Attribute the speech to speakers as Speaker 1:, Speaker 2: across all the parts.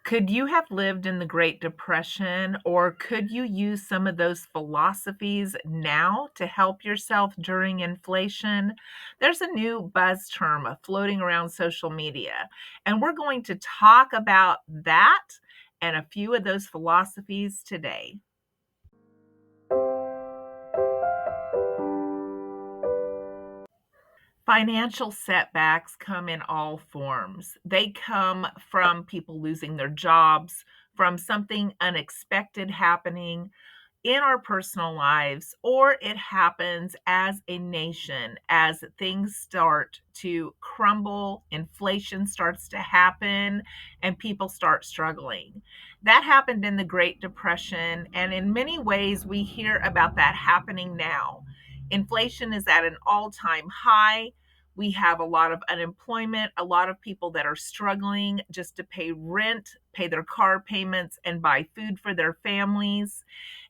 Speaker 1: Could you have lived in the Great Depression, or could you use some of those philosophies now to help yourself during inflation? There's a new buzz term floating around social media, and we're going to talk about that and a few of those philosophies today. Financial setbacks come in all forms. They come from people losing their jobs, from something unexpected happening in our personal lives, or it happens as a nation as things start to crumble, inflation starts to happen, and people start struggling. That happened in the Great Depression, and in many ways, we hear about that happening now. Inflation is at an all time high. We have a lot of unemployment, a lot of people that are struggling just to pay rent, pay their car payments, and buy food for their families.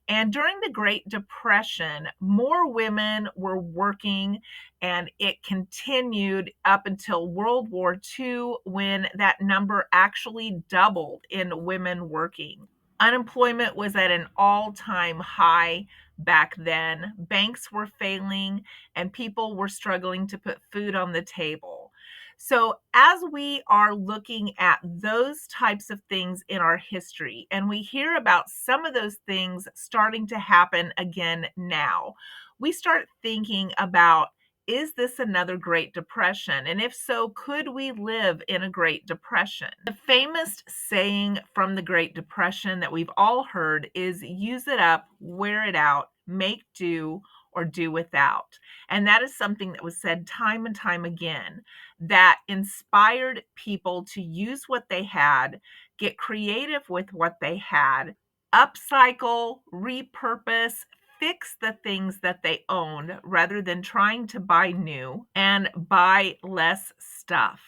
Speaker 1: And during the Great Depression, more women were working, and it continued up until World War II when that number actually doubled in women working. Unemployment was at an all time high back then. Banks were failing, and people were struggling to put food on the table. So, as we are looking at those types of things in our history, and we hear about some of those things starting to happen again now, we start thinking about, is this another Great Depression? And if so, could we live in a Great Depression? The famous saying from the Great Depression that we've all heard is use it up, wear it out, make do, or do without. And that is something that was said time and time again that inspired people to use what they had, get creative with what they had, upcycle, repurpose, fix the things that they own rather than trying to buy new and buy less stuff.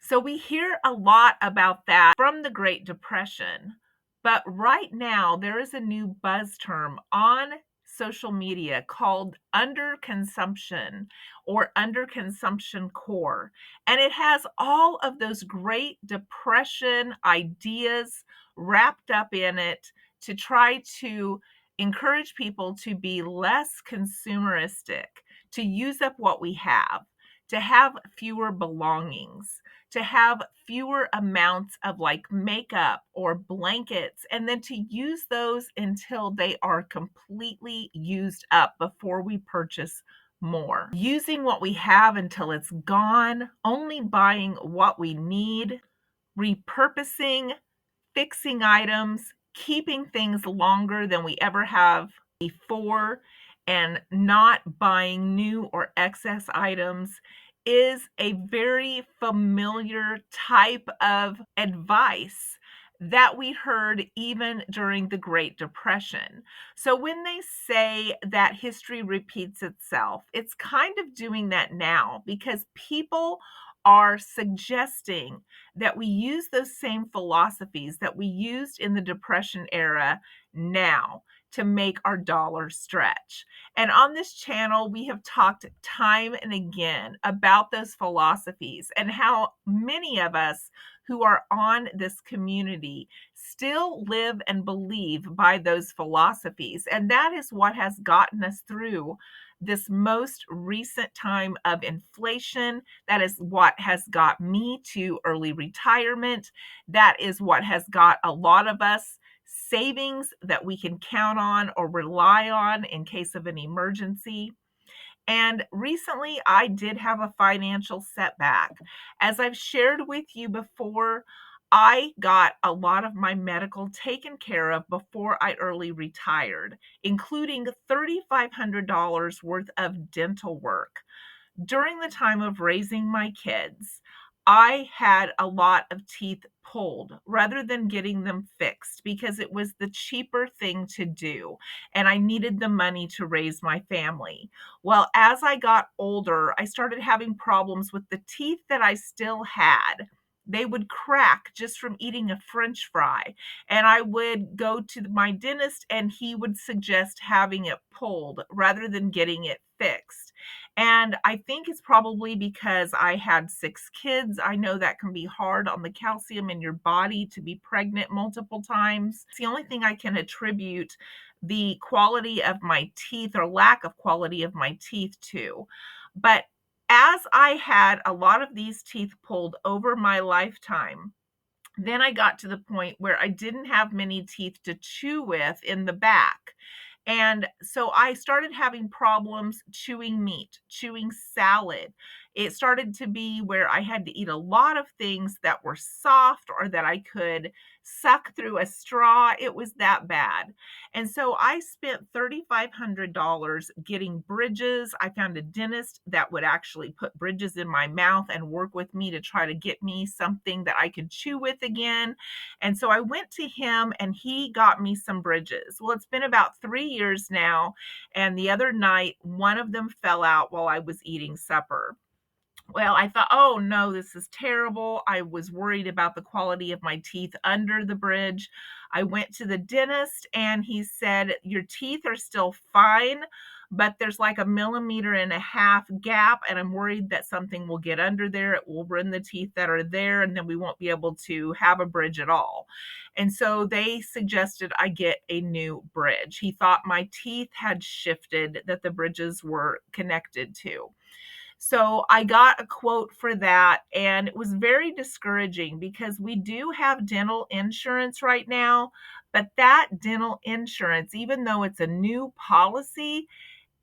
Speaker 1: So we hear a lot about that from the Great Depression. But right now, there is a new buzz term on social media called underconsumption or underconsumption core. And it has all of those great depression ideas wrapped up in it to try to encourage people to be less consumeristic, to use up what we have, to have fewer belongings, to have fewer amounts of like makeup or blankets, and then to use those until they are completely used up before we purchase more. Using what we have until it's gone, only buying what we need, repurposing, fixing items, keeping things longer than we ever have before, and not buying new or excess items is a very familiar type of advice that we heard even during the Great Depression. So when they say that history repeats itself, it's kind of doing that now because people are suggesting that we use those same philosophies that we used in the Depression era now to make our dollar stretch. And on this channel, we have talked time and again about those philosophies and how many of us who are on this community still live and believe by those philosophies. And that is what has gotten us through this most recent time of inflation. That is what has got me to early retirement. That is what has got a lot of us savings that we can count on or rely on in case of an emergency. And recently, I did have a financial setback. As I've shared with you before, I got a lot of my medical taken care of before I early retired, including $3,500 worth of dental work. During the time of raising my kids, I had a lot of teeth pulled rather than getting them fixed because it was the cheaper thing to do, and I needed the money to raise my family. Well, as I got older, I started having problems with the teeth that I still had. They would crack just from eating a French fry, and I would go to my dentist, and he would suggest having it pulled rather than getting it fixed. And I think it's probably because I had 6 kids. I know that can be hard on the calcium in your body to be pregnant multiple times. It's the only thing I can attribute the quality of my teeth or lack of quality of my teeth to. But as I had a lot of these teeth pulled over my lifetime, then I got to the point where I didn't have many teeth to chew with in the back. And so I started having problems chewing meat, chewing salad. It started to be where I had to eat a lot of things that were soft or that I could suck through a straw. It was that bad. And so I spent $3,500 getting bridges. I found a dentist that would actually put bridges in my mouth and work with me to try to get me something that I could chew with again. And so I went to him and he got me some bridges. Well, it's been about 3 years now. And the other night, one of them fell out while I was eating supper. Well, I thought, oh no, this is terrible. I was worried about the quality of my teeth under the bridge. I went to the dentist and he said, your teeth are still fine, but there's like 1.5 millimeters gap. And I'm worried that something will get under there. It will ruin the teeth that are there, and then we won't be able to have a bridge at all. And so they suggested I get a new bridge. He thought my teeth had shifted, that the bridges were connected to. So I got a quote for that, and it was very discouraging because we do have dental insurance right now, but that dental insurance, even though it's a new policy,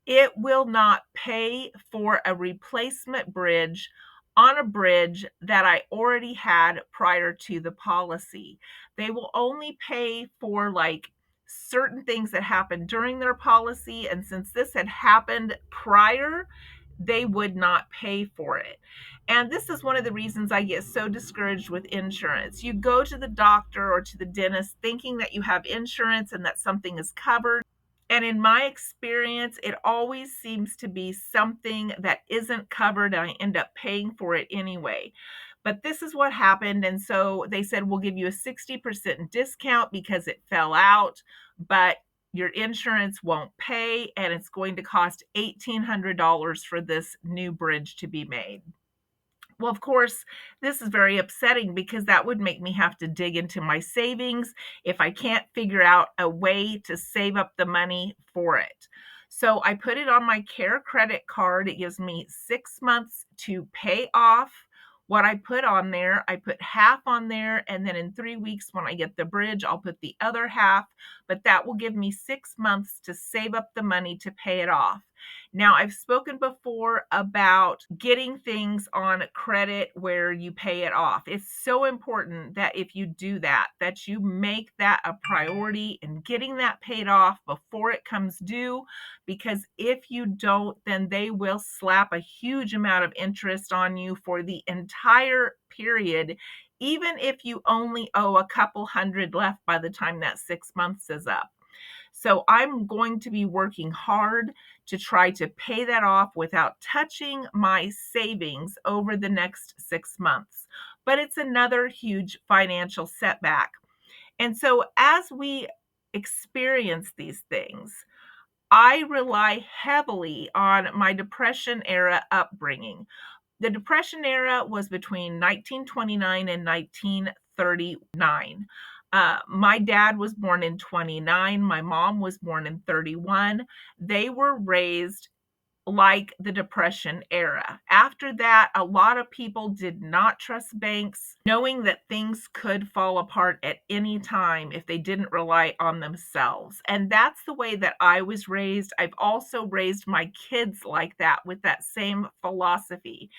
Speaker 1: it will not pay for a replacement bridge on a bridge that I already had prior to the policy. They will only pay for like certain things that happened during their policy. And since this had happened prior, they would not pay for it. And this is one of the reasons I get so discouraged with insurance. You go to the doctor or to the dentist thinking that you have insurance and that something is covered. And in my experience, it always seems to be something that isn't covered, and I end up paying for it anyway. But this is what happened. And so they said, we'll give you a 60% discount because it fell out, but your insurance won't pay, and it's going to cost $1,800 for this new bridge to be made. Well, of course, this is very upsetting because that would make me have to dig into my savings if I can't figure out a way to save up the money for it. So I put it on my Care credit card. It gives me 6 months to pay off what I put on there. I put half on there, and then in 3 weeks, when I get the bridge, I'll put the other half. But that will give me 6 months to save up the money to pay it off. Now, I've spoken before about getting things on credit where you pay it off. It's so important that if you do that, that you make that a priority in getting that paid off before it comes due, because if you don't, then they will slap a huge amount of interest on you for the entire period, even if you only owe a couple hundred left by the time that 6 months is up. So I'm going to be working hard to try to pay that off without touching my savings over the next 6 months. But it's another huge financial setback. And so as we experience these things, I rely heavily on my Depression era upbringing. The Depression era was between 1929 and 1939. My dad was born in 29. My mom was born in 31. They were raised like the Depression era. After that, a lot of people did not trust banks, knowing that things could fall apart at any time if they didn't rely on themselves. And that's the way that I was raised. I've also raised my kids like that, with that same philosophy.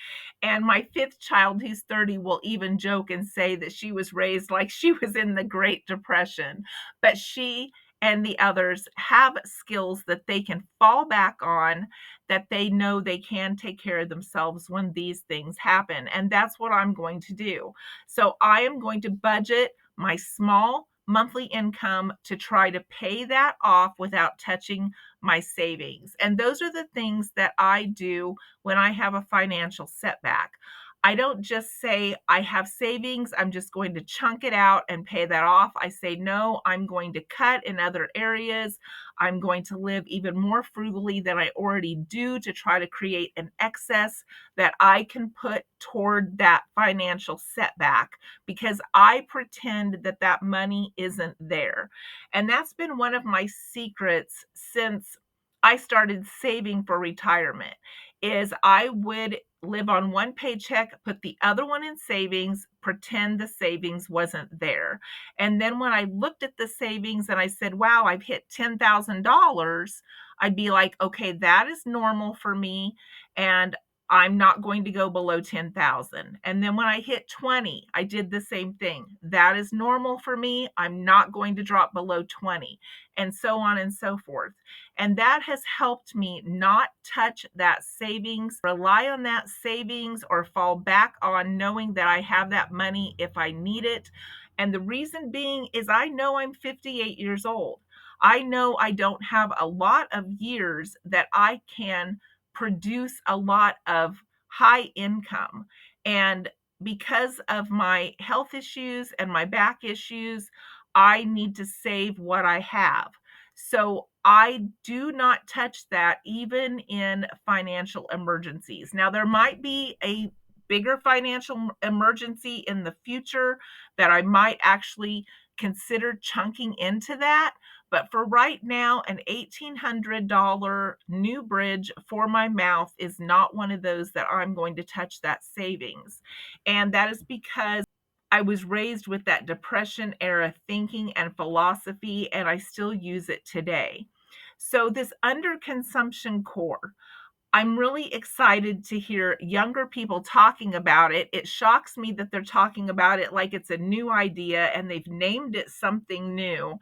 Speaker 1: And my fifth child, who's 30, will even joke and say that she was raised like she was in the Great Depression. But she and the others have skills that they can fall back on, that they know they can take care of themselves when these things happen. And that's what I'm going to do. So I am going to budget my small monthly income to try to pay that off without touching my savings. And those are the things that I do when I have a financial setback. I don't just say, I have savings, I'm just going to chunk it out and pay that off. I say, no, I'm going to cut in other areas. I'm going to live even more frugally than I already do to try to create an excess that I can put toward that financial setback, because I pretend that that money isn't there. And that's been one of my secrets since I started saving for retirement, is I would live on one paycheck, put the other one in savings, pretend the savings wasn't there. And then when I looked at the savings and I said, wow, I've hit $10,000, I'd be like, okay, that is normal for me. And I'm not going to go below 10,000. And then when I hit 20, I did the same thing. That is normal for me. I'm not going to drop below 20, and so on and so forth. And that has helped me not touch that savings, rely on that savings, or fall back on knowing that I have that money if I need it. And the reason being is I know I'm 58 years old. I know I don't have a lot of years that I can produce a lot of high income. And because of my health issues and my back issues, I need to save what I have. So I do not touch that even in financial emergencies. Now, there might be a bigger financial emergency in the future that I might actually consider chunking into that. But for right now, an $1,800 new bridge for my mouth is not one of those that I'm going to touch that savings. And that is because I was raised with that Depression era thinking and philosophy, and I still use it today. So, this underconsumption core, I'm really excited to hear younger people talking about it. It shocks me that they're talking about it like it's a new idea and they've named it something new,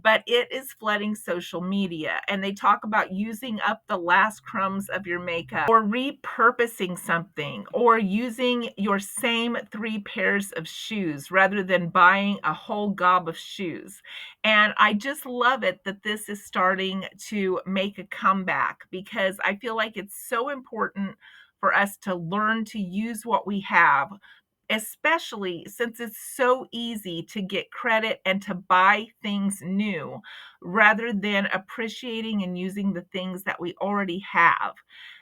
Speaker 1: but it is flooding social media. And they talk about using up the last crumbs of your makeup, or repurposing something, or using your same 3 pairs of shoes rather than buying a whole gob of shoes. And I just love it that this is starting to make a comeback, because I feel like it's so important for us to learn to use what we have, especially since it's so easy to get credit and to buy things new rather than appreciating and using the things that we already have.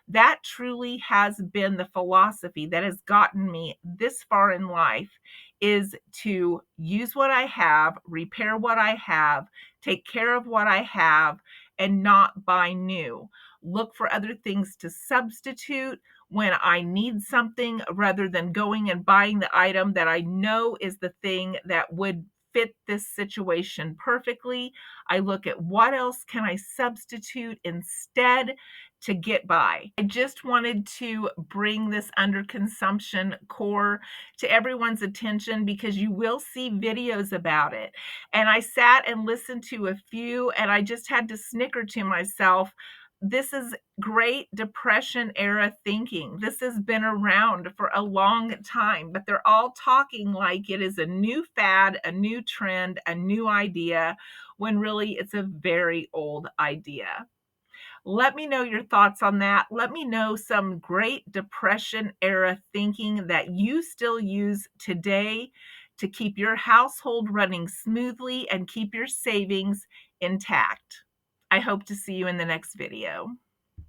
Speaker 1: That truly has been the philosophy that has gotten me this far in life, is to use what I have, repair what I have, take care of what I have, and not buy new. Look for other things to substitute when I need something, rather than going and buying the item that I know is the thing that would fit this situation perfectly. I look at what else can I substitute instead to get by. I just wanted to bring this underconsumption core to everyone's attention, because you will see videos about it. And I sat and listened to a few, and I just had to snicker to myself. This is great Depression era thinking. This has been around for a long time, but they're all talking like it is a new fad, a new trend, a new idea, when really it's a very old idea. Let me know your thoughts on that. Let me know some great Depression era thinking that you still use today to keep your household running smoothly and keep your savings intact. I hope to see you in the next video.